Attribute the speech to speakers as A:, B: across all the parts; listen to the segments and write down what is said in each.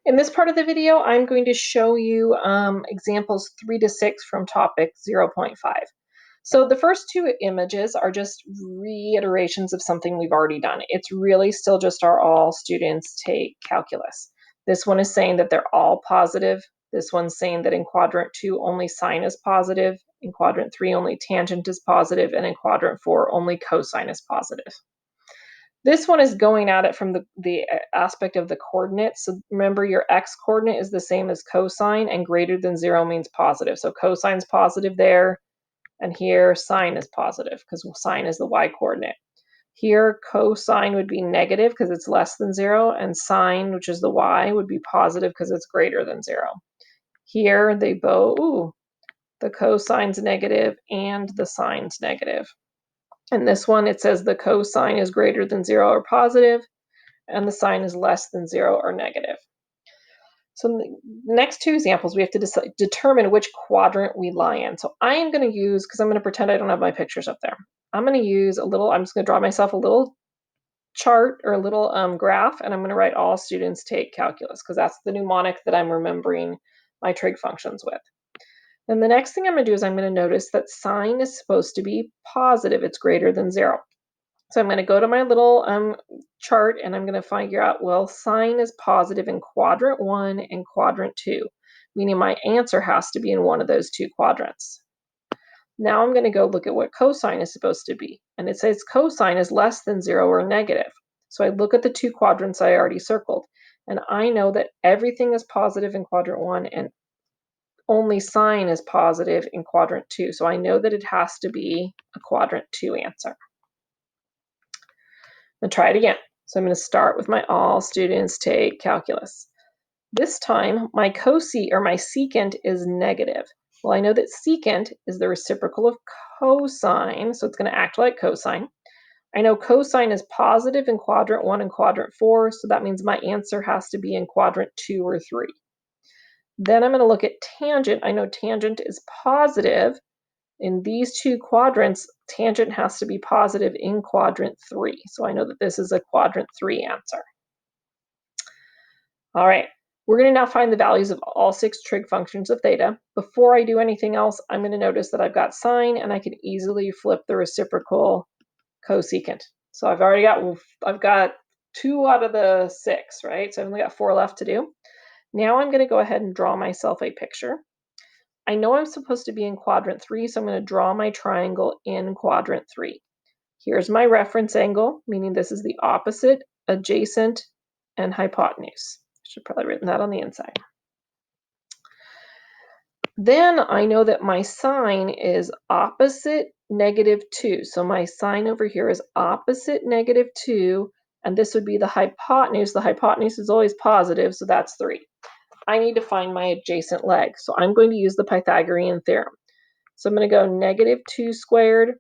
A: In this part of the video, I'm going to show you examples 3 to 6 from topic 0.5. So the first two images are just reiterations of something we've already done. It's really still just our all students take calculus. This one is saying that they're all positive. This one's saying that in quadrant 2 only sine is positive, in quadrant 3 only tangent is positive, and in quadrant 4 only cosine is positive. This one is going at it from the aspect of the coordinates. So remember, your x-coordinate is the same as cosine, and greater than 0 means positive. So cosine's positive there, and here sine is positive because sine is the y-coordinate. Here cosine would be negative because it's less than 0, and sine, which is the y, would be positive because it's greater than 0. Here they both, the cosine's negative and the sine's negative. In this one, it says the cosine is greater than 0 or positive, and the sine is less than 0 or negative. So in the next two examples, we have to determine which quadrant we lie in. So I am going to use, because I'm going to pretend I don't have my pictures up there, I'm going to use I'm just going to draw myself a little chart or a little graph, and I'm going to write all students take calculus, because that's the mnemonic that I'm remembering my trig functions with. Then the next thing I'm going to do is I'm going to notice that sine is supposed to be positive. It's greater than 0. So I'm going to go to my little chart, and I'm going to figure out, well, sine is positive in quadrant 1 and quadrant 2, meaning my answer has to be in one of those two quadrants. Now I'm going to go look at what cosine is supposed to be, and it says cosine is less than 0 or negative. So I look at the two quadrants I already circled, and I know that everything is positive in quadrant 1 and only sine is positive in quadrant 2. So I know that it has to be a quadrant 2 answer. And try it again. So I'm going to start with my all students take calculus. This time my secant is negative. Well, I know that secant is the reciprocal of cosine, so it's going to act like cosine. I know cosine is positive in quadrant 1 and quadrant 4, so that means my answer has to be in quadrant 2 or 3. Then I'm going to look at tangent. I know tangent is positive. In these two quadrants, tangent has to be positive in quadrant 3. So I know that this is a quadrant 3 answer. All right, we're going to now find the values of all 6 trig functions of theta. Before I do anything else, I'm going to notice that I've got sine, and I can easily flip the reciprocal cosecant. So I've got 2 out of the 6, right? So I've only got 4 left to do. Now I'm going to go ahead and draw myself a picture. I know I'm supposed to be in quadrant 3, so I'm going to draw my triangle in quadrant 3. Here's my reference angle, meaning this is the opposite, adjacent, and hypotenuse. I should probably have written that on the inside. Then I know that my sine is opposite -2. So my sine over here is opposite -2, and this would be the hypotenuse. The hypotenuse is always positive, so that's 3. I need to find my adjacent leg. So I'm going to use the Pythagorean theorem. So I'm going to go -2 squared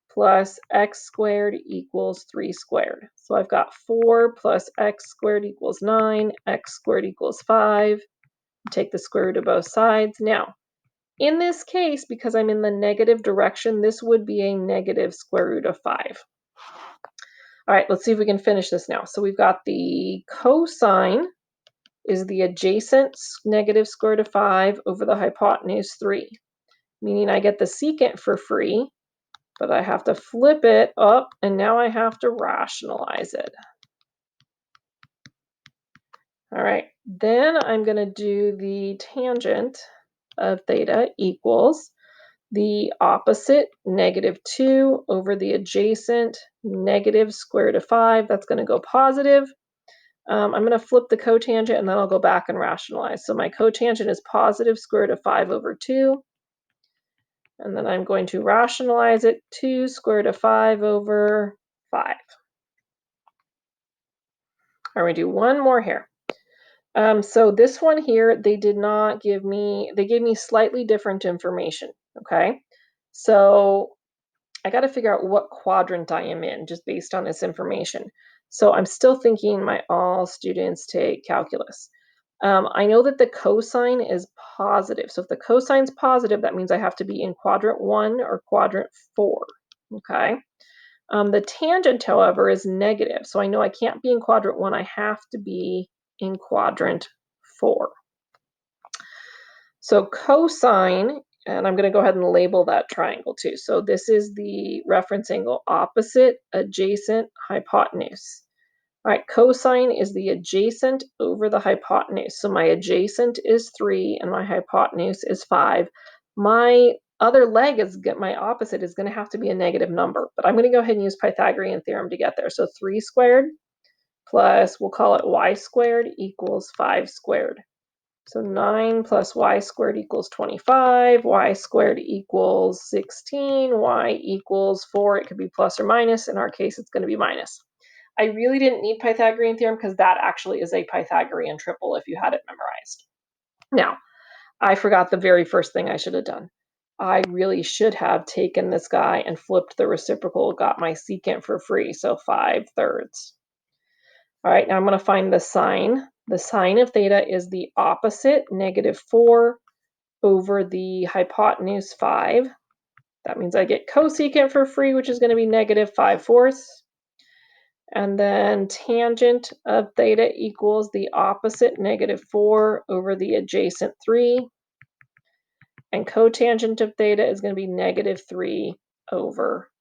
A: plus x squared equals 3 squared. So I've got 4 plus x squared equals 9, x squared equals 5. Take the square root of both sides. Now, in this case, because I'm in the negative direction, this would be a negative square root of 5. All right, let's see if we can finish this now. So we've got the cosine is the adjacent negative square root of 5 over the hypotenuse 3, meaning I get the secant for free, but I have to flip it up, and now I have to rationalize it. All right, then I'm going to do the tangent of theta equals the opposite -2 over the adjacent negative square root of 5. That's going to go positive. I'm going to flip the cotangent, and then I'll go back and rationalize. So my cotangent is positive square root of 5 over 2. And then I'm going to rationalize it, 2 square root of 5 over 5. All right, we do one more here. So this one here, they gave me slightly different information, okay? So I got to figure out what quadrant I am in just based on this information. So I'm still thinking my all students take calculus. I know that the cosine is positive. So if the cosine's positive, that means I have to be in quadrant 1 or quadrant 4, okay? The tangent, however, is negative. So I know I can't be in quadrant 1. I have to be in quadrant 4. So cosine, and I'm going to go ahead and label that triangle too. So this is the reference angle opposite, adjacent, hypotenuse. All right, cosine is the adjacent over the hypotenuse. So my adjacent is 3 and my hypotenuse is 5. My other leg is my opposite is going to have to be a negative number, but I'm going to go ahead and use Pythagorean theorem to get there. So 3 squared plus, we'll call it y squared, equals 5 squared. So 9 plus y squared equals 25, y squared equals 16, y equals 4. It could be plus or minus. In our case, it's going to be minus. I really didn't need Pythagorean theorem because that actually is a Pythagorean triple if you had it memorized. Now, I forgot the very first thing I should have done. I really should have taken this guy and flipped the reciprocal, got my secant for free, so 5/3. All right, now I'm going to find the sine. The sine of theta is the opposite, -4 over the hypotenuse 5. That means I get cosecant for free, which is going to be -5/4. And then tangent of theta equals the opposite, -4 over the adjacent 3. And cotangent of theta is going to be -3 over